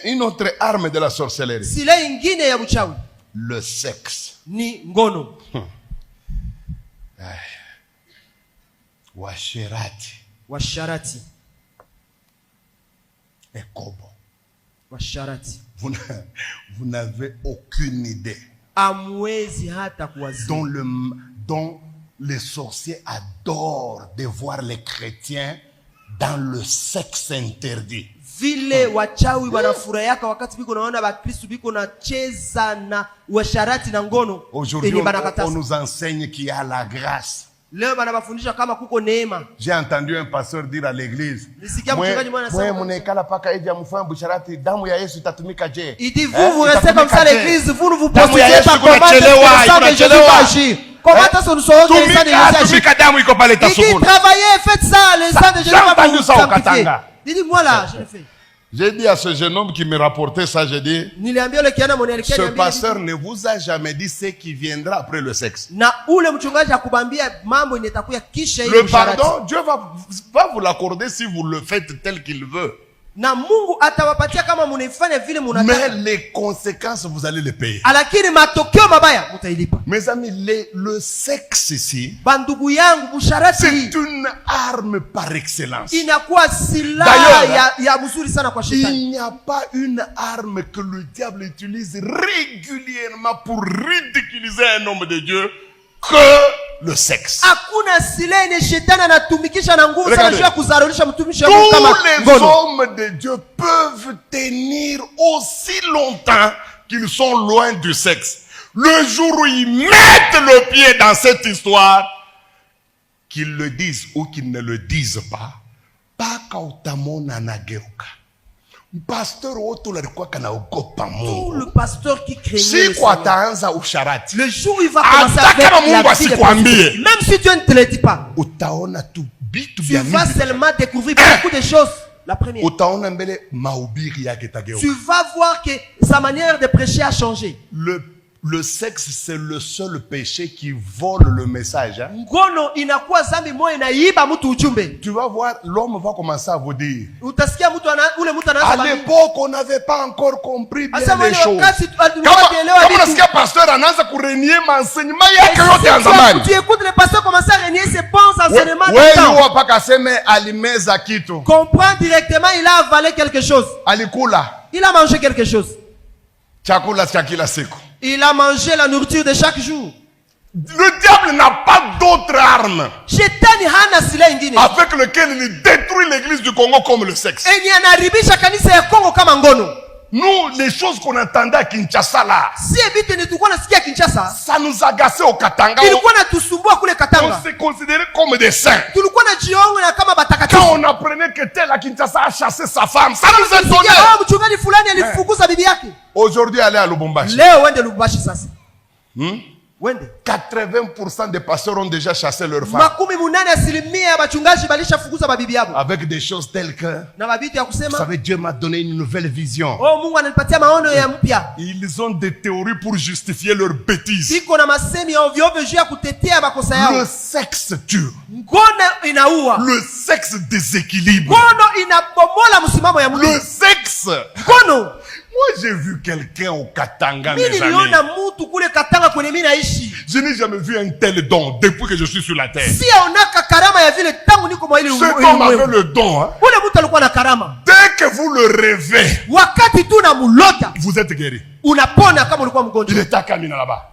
Une autre arme de la sorcellerie. Le sexe. Ni ngono. Washarati. Et kobo. Washarati. Vous n'avez aucune idée. Dont les sorciers adorent de voir les chrétiens dans le sexe interdit. Vile wachawi wanafurahia wakati biko naona bakristo biko na cheza na washarati na ngono. Aujourd'hui on nous enseigne qu'il y a la grâce. Leo banabafundisha kama kuko neema. J'ai entendu un pasteur dire à l'église, il dit vous restez comme ça à l'église, vous ne vous prostituez pas. Comment est-ce que le sang de Jésus va agir? Comment est-ce que nous saurons que le sang de Jésus agit? Il dit travaillez, faites ça, le sang de Jésus va vous sanctifier. Il dit moi là, je le fais. J'ai dit à ce jeune homme qui me rapportait ça, j'ai dit, ce pasteur ne vous a jamais dit ce qui viendra après le sexe. Le pardon, Dieu va vous l'accorder si vous le faites tel qu'il veut. Mais les conséquences, vous allez les payer. Mes amis, le sexe ici, c'est une arme par excellence. D'ailleurs, il n'y a pas une arme que le diable utilise régulièrement pour ridiculiser un homme de Dieu que le sexe. Regardez, tous les hommes de Dieu peuvent tenir aussi longtemps qu'ils sont loin du sexe. Le jour où ils mettent le pied dans cette histoire, qu'ils le disent ou qu'ils ne le disent pas, tout le pasteur qui craignait le jour où il va commencer avec la vie, même si Dieu ne te le dit pas, tu vas seulement découvrir beaucoup de choses. La première, tu vas voir que sa manière de prêcher a changé. Le sexe, c'est le seul péché qui vole le message. Tu vas voir, l'homme va commencer à vous dire, à l'époque, on n'avait pas encore compris bien les choses. Comment est-ce que pasteur anaanza kurenier enseignement yake yote ya zamani? Tu écoutes le pasteur commencer à renier ses bons enseignements de temps. Wewe hapa kaseme alimeza kitu. Comprends directement, il a avalé quelque chose. Alikula. Il a mangé quelque chose. Chakula cha kila siku. Il a mangé la nourriture de chaque jour. Le diable n'a pas d'autre arme avec lequel il détruit l'église du Congo comme le sexe. Nous, les choses qu'on entendait à Kinshasa là, ça nous agaçait au Katanga. On s'est considéré comme des saints. Quand on apprenait que tel à Kinshasa a chassé sa femme, ça nous étonnait. Aujourd'hui, allez à Lubumbashi. 80% des pasteurs ont déjà chassé leurs femmes. Avec des choses telles que, vous savez, Dieu m'a donné une nouvelle vision. Ils ont des théories pour justifier leurs bêtises. Le sexe tue. Le sexe déséquilibre. Le sexe. Moi, j'ai vu quelqu'un au Katanga, mes amis. Je n'ai jamais vu un tel don depuis que je suis sur la terre. Cet homme avait le don. Hein? Dès que vous le rêvez, vous êtes guéri. Il était à Kamina là-bas.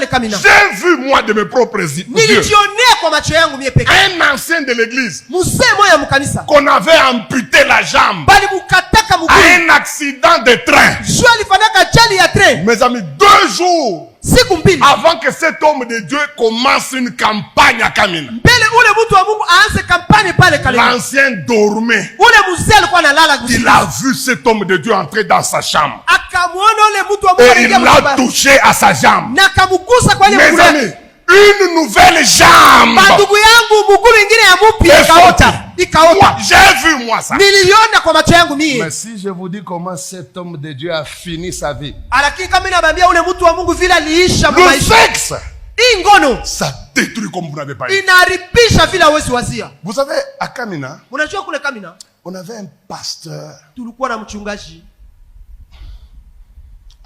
J'ai vu moi de mes propres yeux un ancien de l'église qu'on avait amputé la jambe à un accident de train. Mes amis, 2 jours avant que cet homme de Dieu commence une campagne à Kamina, l'ancien dormait. Il a vu cet homme de Dieu entrer dans sa chambre et il l'a touché à sa jambe. Mes amis, une nouvelle jambe. J'ai vu moi ça. Mais si je vous dis comment cet homme de Dieu a fini sa vie, le sexe, ça détruit comme vous n'avez pas eu. Inaharibisha vile hawezi wazia. Vous savez, à Kamina, Unajua kule Kamina, on avait un pasteur. Tulikuwa na mchungaji.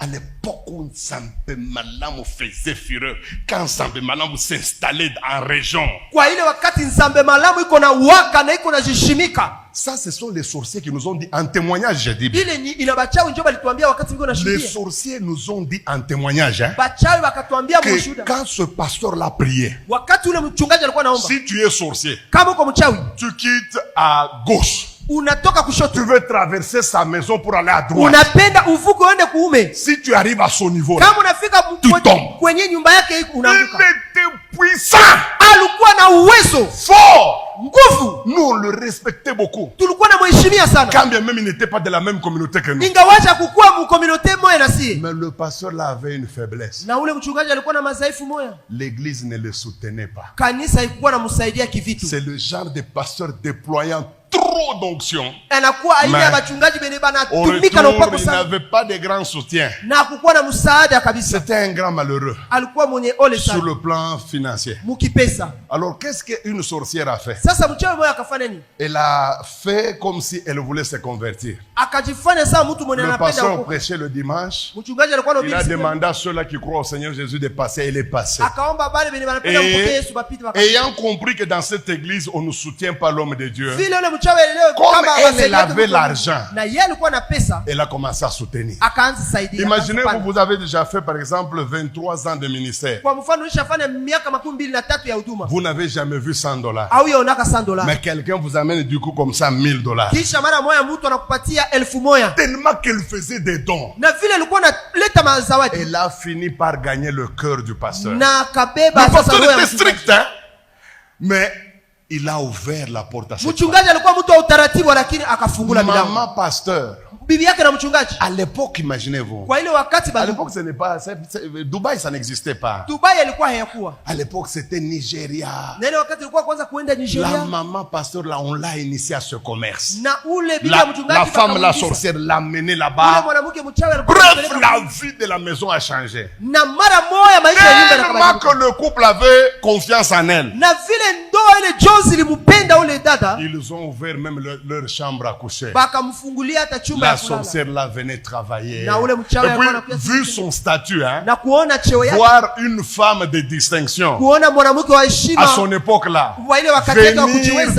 À l'époque où Nzambe Malamu faisait fureur, quand Nzambe Malamu s'installait en région. Kwa ile wakati Nzambe Malamu iko na waka na iko na jishimika. Ça, ce sont les sorciers qui nous ont dit en témoignage, j'ai dit. Ile ni inabachawi ndio balituambia wakati niko na shuhudia. Les sorciers nous ont dit en témoignage, hein, bachawi wakatuambia mshuhuda. Quand ce pasteur l'a prié, wakati ule mchungaji alikuwa naomba, si tu es sorcier, kama uko mchawi, tu quittes à gauche. Unatoka kushoto. Tu veux traverser sa maison pour aller à droite. Unapenda uvuke uende kuume. Si tu arrives à son niveau, kama unafika kwenye nyumba yake unaanguka. Il était puissant. Alikuwa na uwezo. Fort. Nguvu. Nous on le respectait beaucoup. Tulikuwa na mheshimia sana. Quand bien même il n'était pas de la même communauté que nous. Ingawaje kukua mu communauté moja na sie. Mais le pasteur là avait une faiblesse. Na ule mchungaji alikuwa na madhaifu moja. L'église ne le soutenait pas. Kanisa ilikuwa inamsaidia kivitu. C'est le genre de pasteur déployant trop d'onction. Anakuwa aina ya wachungaji bene banatumika na upako sana. Il n'avait pas de grand soutien. Na kukuwa na msaada kabisa. C'était un grand malheureux. Alikuwa mwenye ole sana. Sur le plan financier. Mukipesa. Alors qu'est-ce qu'une sorcière a fait? Sasa mchawi moja akafanya nini? Elle a fait comme si elle voulait se convertir. Akajifanya sawa mtu mwenye anapenda. Le pasteur prêchait le dimanche. Mchungaji alikuwa il a demandé à ceux-là qui croient au Seigneur Jésus de passer, et il est passé. Akaomba bale bene banapenda mpokee Yesu bapite wakati. Ayant compris que dans cette église on ne soutient pas l'homme de Dieu. Vile ule mchawi leo comme elle avait l'argent, na yeye alikuwa na pesa, elle a commencé à soutenir. Akaanza saidia. Imaginez vous avez déjà fait par exemple 23 ans de ministère. Kwa mfano ulishafanya miaka 23 ya huduma. Vous n'avez jamais vu $100. Au yaonaka $100. Mais quelqu'un vous amène du coup comme ça $1000. Kisha mara moja mtu anakupatia 1000. Tellement qu'elle faisait des dons. Na vile alikuwa analeta mazawadi. Elle a fini par gagner le cœur du pasteur. Na kabeba le pasteur était strict, hein? Mais il a ouvert la porte à cette mchungaji alikuwa mtu wa utaratibu lakini akafungula milango. Maman pasteur. Bibi yake na mchungaji. À l'époque, imaginez-vous. Kwa ile wakati à l'époque, ce n'est pas Dubaï, ça n'existait pas. Dubaï ilikuwa hayakuwa. À l'époque, c'était Nigeria. Na ile wakati ilikuwa kwanza kuenda Nigeria. La maman pasteur là, on l'a initié à ce commerce. Na ule bibi ya mchungaji la femme la sorcière l'a mené là-bas. Ule mwanamke mchawi alikuwa. Bref, la vie de la maison a changé. Na mara moja maisha ya nyumba yakabadilika. Que le couple avait confiance en elle. Na vile ndoa ile Jones ilimpenda ule dada. Ils ont ouvert même leur chambre à coucher. Bakamfungulia hata chumba ya kulala. La sorcière là venait travailler. Na ule mchawi alikuwa puis, vu son statut, hein, na kuona cheo yake, voir une femme de distinction, kuona mwanamke wa heshima à son époque là, venir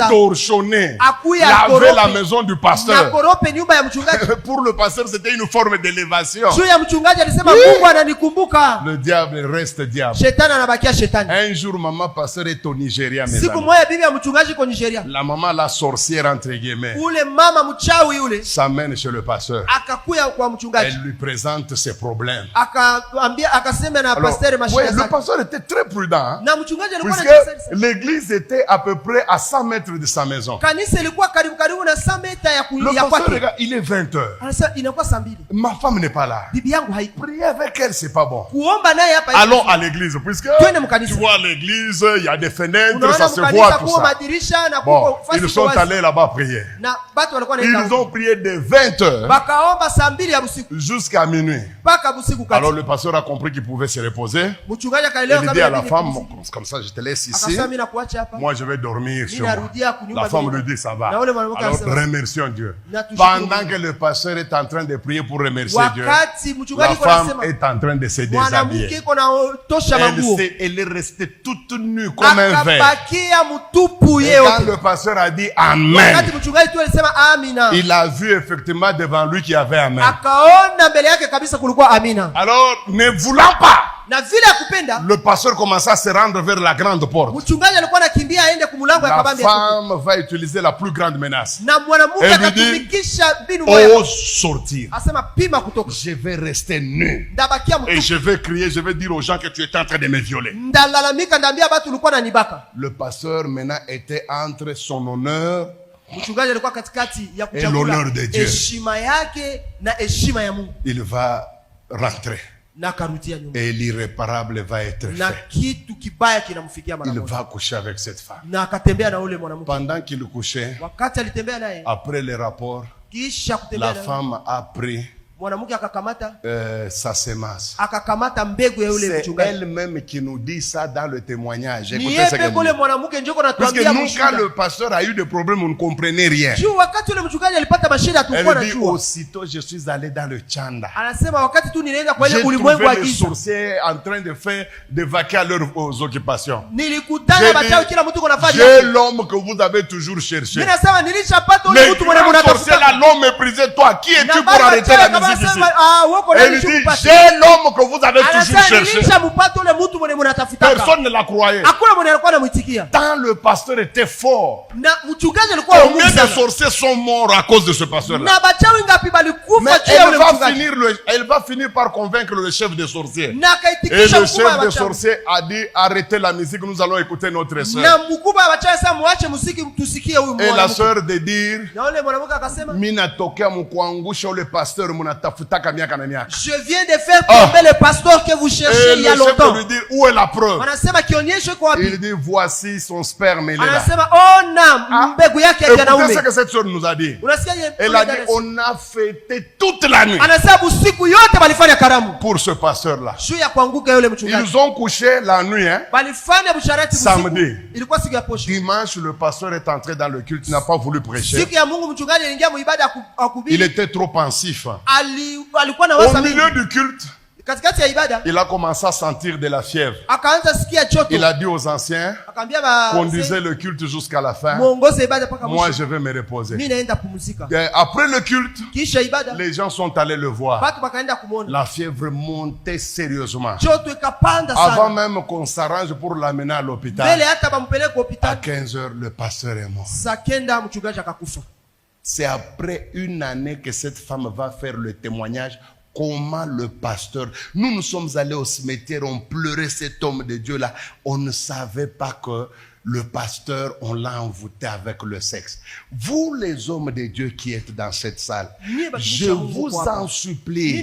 torchonner, laver la maison du pasteur. Na korope nyumba ya mchungaji. Pour le pasteur, c'était une forme d'élévation. Juu ya mchungaji alisema Mungu ananikumbuka. Le diable reste diable. Shetani anabakia shetani. Un jour, maman pasteur est au Nigeria, mes siku moja bibi ya mchungaji kwa Nigeria. La maman la sorcière entre guillemets. Ule mama mchawi ule s'amène chez le pasteur. Akakuya kwa mchungaji. Elle lui présente ses problèmes. Akaambia akasema na pasteur mashaka zake. Le pasteur était très prudent. Hein, na mchungaji alikuwa na l'église était à peu près à 100 mètres de sa maison. Kanisa ilikuwa karibu na 100 mètres ya kulia kwake. Il est 20 heures. Anasema inakuwa saa 2. Ma femme n'est pas là. Bibi yangu haipo. Prier avec elle c'est pas bon. Kuomba naye hapa. Allons à l'église puisque tu vois l'église, il y a des fenêtres, ça se voit tout ça. Bon, ils sont allés là-bas prier. Ils ont prié de 20 heures jusqu'à minuit. Alors le pasteur a compris qu'il pouvait se reposer. Il dit à la femme, comme ça je te laisse ici. Moi je vais dormir chez moi. La femme lui dit ça va. Alors remercions Dieu. Pendant que le pasteur est en train de prier pour remercier Dieu, la femme est en train de se déshabiller. Elle est restée toute nue comme un verre. Et quand le pasteur a dit Amen, il a vu effectivement devant lui qu'il y avait Amen. Alors, ne voulant pas, le pasteur commença à se rendre vers la grande porte. La femme va utiliser la plus grande menace. Elle lui dit, ose sortir. Je vais rester nu. Et je vais crier, je vais dire aux gens que tu es en train de me violer. Le pasteur maintenant était entre son honneur et l'honneur de Dieu. Il va rentrer. Et l'irréparable va être fait. Il va coucher avec cette femme. Pendant qu'il couchait, après les rapports, la femme a pris mwanamke akakamata sa semence. akakamata mbegu ya yule C'est mchungaji. elle-même qui nous dit ça dans le témoignage. Ni Écoutez ce qu'elle yeye kule dit. mwanamke njoo Parce que anatuambia nous, quand mshuhuda. le pasteur a eu des problèmes, on ne comprenait rien. Juu wakati yule mchungaji alipata mashida tulikuwa Elle dit, najua. aussitôt je suis allé dans le Chanda. Anasema wakati tu nilienda kwa ile J'ai ulimwengu wa trouvé les giza. sorciers en train de faire de vaquer à leurs occupations. Nilikutana J'ai bachawi dit, kila mtu kuna fanya. j'ai l'homme que vous avez toujours cherché. Mimi nasema nilishapata Les yule mtu mwenye grands sorciers là, mnatafuta. l'homme méprisait toi. Qui es-tu Na pour baba arrêter chawi la kama musique ici? anasema wako na Elle dit, nishumpata. j'ai l'homme que vous avez toujours Anasema cherché. nilishampata yule mtu mwenye mnatafuta. Personne ne la croyait. Hakuna mwenye alikuwa anamuitikia. Tant le pasteur était fort. Na mchungaji alikuwa wa Combien Mungu de sana. sorciers sont morts à cause de ce pasteur-là? Na bachawi ngapi balikufa Mais juu ya yule mchungaji. elle va finir par convaincre le chef des sorciers. Na Et akaitikisha le mkubwa wa chef des bachawi. sorciers a dit, arrêtez la musique, nous allons écouter notre sœur. Na mkubwa wa bachawi sasa muache muziki tusikie huyu Et la mwanamke. sœur de dire, Na yule mwanamke akasema, mina tokea mkuangusha ule pasteur munatafutaka miaka na miaka. je viens de faire tomber le pasteur que vous cherchez Et il y le a chef longtemps. lui dit, où est la preuve? Anasema kionyesho iko wapi? Il dit, voici son sperme, il est là. Anasema ona mbegu yake ya Écoutez wanaume. ce que cette sœur nous a dit. Unasikia yeye? Elle a dit, on a fêté toute la nuit Anasema usiku yote balifanya karamu. pour ce pasteur-là. Juu ya kuanguka yule mchungaji. Ils ont couché la nuit, hein. Balifanya busharati Samedi. usiku. Ilikuwa siku ya posho. Dimanche, le pasteur est entré dans le culte, il n'a pas voulu prêcher. Siku ya Mungu mchungaji aliingia muibada Il akubiri. était trop pensif. Alikuwa na Au wasa mingi. milieu du culte, Katikati ya ibada il a commencé à sentir de la fièvre. akaanza sikia joto. Il a dit aux anciens, Akaambia ba conduisez le culte jusqu'à la fin. muongoze ibada mpaka Moi, mwisho. je vais me reposer. Mimi naenda pumzika. Et après le culte, Kisha ibada les gens sont allés le voir. watu wakaenda kumuona. La fièvre montait sérieusement. Joto ikapanda Avant sana. même qu'on s'arrange pour l'amener à Mbele l'hôpital, hata bampeleke à hospitali. 15 heures, le pasteur est mort. Saa kenda mchungaji akakufa. C'est après une année que cette femme va faire le témoignage. Comment le pasteur, nous sommes allés au cimetière, on pleurait cet homme de Dieu là. On ne savait pas que le pasteur, on l'a envoûté avec le sexe. Vous les hommes de Dieu qui êtes dans cette salle, je vous en supplie,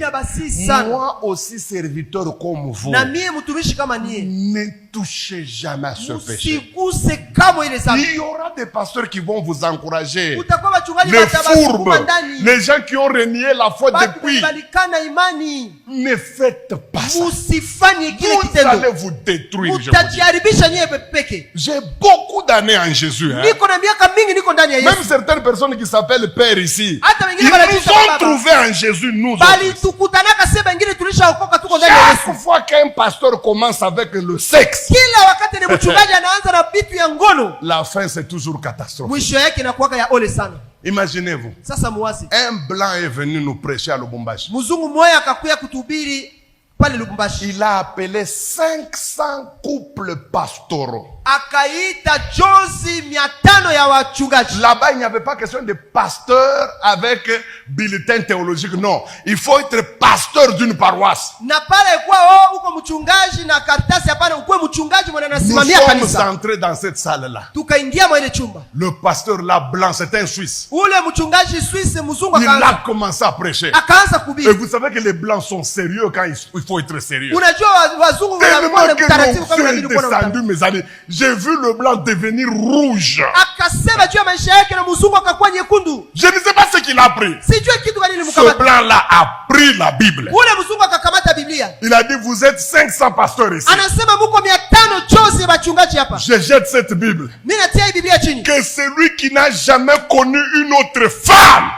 moi aussi serviteur comme vous, na mie mtumishi kama nie, ne touchez jamais à ce péché. usiguse kamwe ile dhambi. Il y aura des pasteurs qui vont vous encourager. Utakuwa wachungaji Les watabasukuma fourbes, ndani. les gens qui ont renié la foi Batu depuis, balikana imani. ne faites pas ça. Musifanye kile Vous kitendo. allez vous détruire. Je vous dis. Mutajiharibisha nyewe peke. J'ai beaucoup d'années en Jésus. Hein. Niko na miaka mingi niko ndani ya Même Yesu. certaines personnes qui s'appellent Père ici, Hata ils wengine wanajiita nous ont baba. trouvés en Jésus, nous Bali autres. tukutanaka sema wengine tulishaokoka tuko ndani ya Yesu. Chaque fois qu'un pasteur commence avec le sexe, Kila wakati ni mchungaji anaanza na vitu ya ngono, la fin c'est toujours catastrophe. mwisho yake inakuwa ya ole sana. Imaginez-vous, Sasa muwazi, un blanc est venu nous prêcher à Lubumbashi. mzungu mmoja akakuya kutuhubiri pale Lubumbashi. Il a appelé 500 couples pastoraux. Akaita jozi 500 ya wachungaji. Là-bas, il n'y avait pas question de pasteur avec bulletin théologique. Non, il faut être pasteur d'une paroisse. Na pale kwa uko mchungaji na karatasi hapana, ukwe mchungaji mwana Nous anasimamia sommes kanisa. entrés dans cette salle-là. Tukaingia mwa ile chumba. Le pasteur là, blanc, c'est un Suisse. Ule mchungaji Swiss mzungu Il a akaanza commencé à prêcher. akaanza Et kuhubiri. vous savez que les blancs sont sérieux quand il faut être sérieux. Unajua wazungu Tellement wanakuwa que mtaratibu kama l'onction est inabidi kuwa na descendue, mes amis. J'ai vu le blanc devenir rouge. akasema juu ya maisha yake na mzungu akakuwa nyekundu. Je ne sais pas ce qu'il a pris. Sijui kitu gani Ce nilimkamata. blanc-là a pris la Bible. Ule mzungu akakamata Biblia. Il a dit, vous êtes 500 pasteurs ici. Anasema muko 500 chozi wachungaji hapa. Je jette cette Bible. Mimi natia hii Biblia chini. Que celui qui n'a jamais connu une autre femme,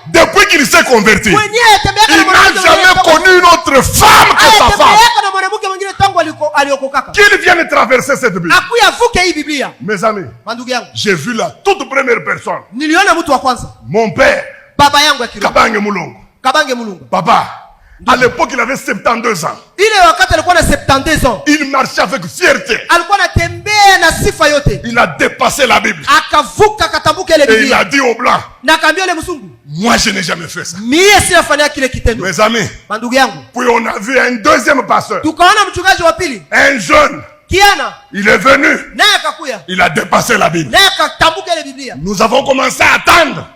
depuis qu'il s'est converti, il n'a jamais connu une autre femme que sa femme, qu'il vienne traverser cette Bible. Mes amis, j'ai vu la toute première personne, mon père, Kabange Mulongo. Papa, à l'époque il avait 72 ans. Il marchait avec fierté. Il a dépassé la Bible. Et il a dit au blanc, moi je n'ai jamais fait ça. Mes amis, puis on a vu un deuxième pasteur, un jeune. Il est venu. Il a dépassé la Bible. Nous avons commencé à attendre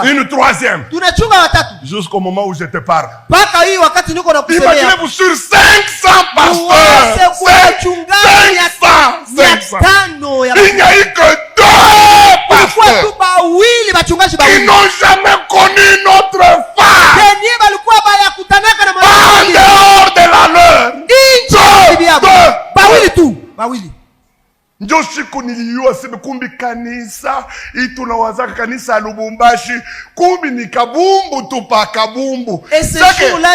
une troisième. Jusqu'au moment où je te parle. Imaginez-vous sur 500 pasteurs. 500. Il n'y a eu que 2 pasteurs qui n'ont jamais connu notre femme. Njo siku niliyua sema kumbi kanisa tunawazaka kanisa ya Lubumbashi kumbi ni kabumbu tu pa kabumbu. Et ce jour-là,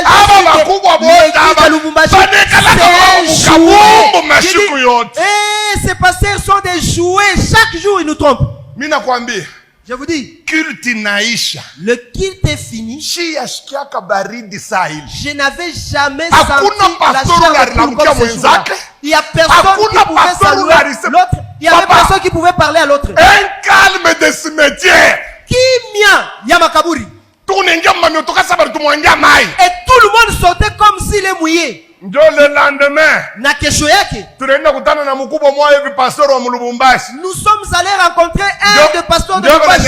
ces pasteurs sont des jouets. Chaque jour ils nous trompent. Mina kwambia, je vous dis, culte naisha. Le culte est fini. Je n'avais jamais senti la chaleur comme ce jour-là. Il y a personne qui pouvait saluer l'autre. Il y avait personne qui pouvait parler à l'autre. Un calme de cimetière. Kimia yamakaburi. Et tout le monde sortait comme s'il est mouillé. Ndio le lendemain, na kesho yake tunaenda kutana na mkubwa mmoja hivi pastor wa Lubumbashi. Nous sommes allés rencontrer un des pasteurs de Lubumbashi.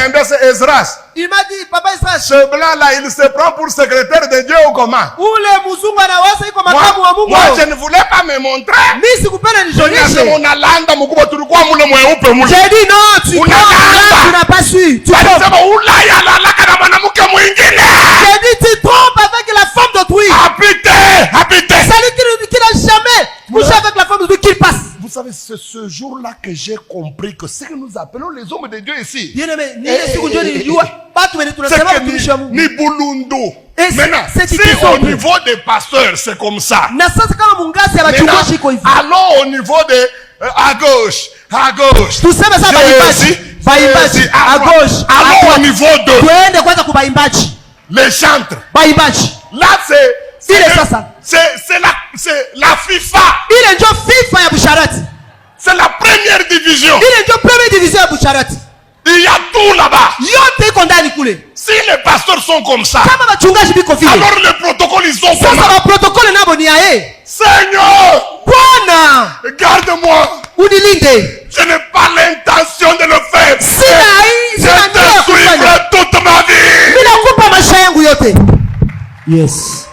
Il m'a dit, papa Esdras, ce blanc là, il se prend pour secrétaire de Dieu ou comment? Ule mzungu anawaza iko makamu wa Mungu. Moi je ne voulais pas me montrer. Mimi sikupenda nijionyeshe. Unalanda mkubwa, tulikuwa mule mweupe mule. J'ai dit non, tu n'as pas su. Tu sema Ulaya lalaka na mwanamke mwingine. J'ai dit tu trompes avec la femme d'autrui. Habite. Qui n'a jamais couché avec la femme d'autrui qu'il passe. Vous savez, c'est ce jour-là que j'ai compris que ce que nous appelons les hommes de Dieu ici, ni Bulundu. Maintenant, si au niveau des pasteurs, c'est comme ça. Allons au niveau de à gauche. Tout ça, à gauche. Allons au niveau de les chantres. Là, c'est la FIFA. C'est la première division. Il y a tout là-bas. Si les pasteurs sont comme ça, alors les protocoles ils sont comme ça. Seigneur, garde-moi. Je n'ai pas l'intention de le faire. Je te suivrai toute ma vie. Yes.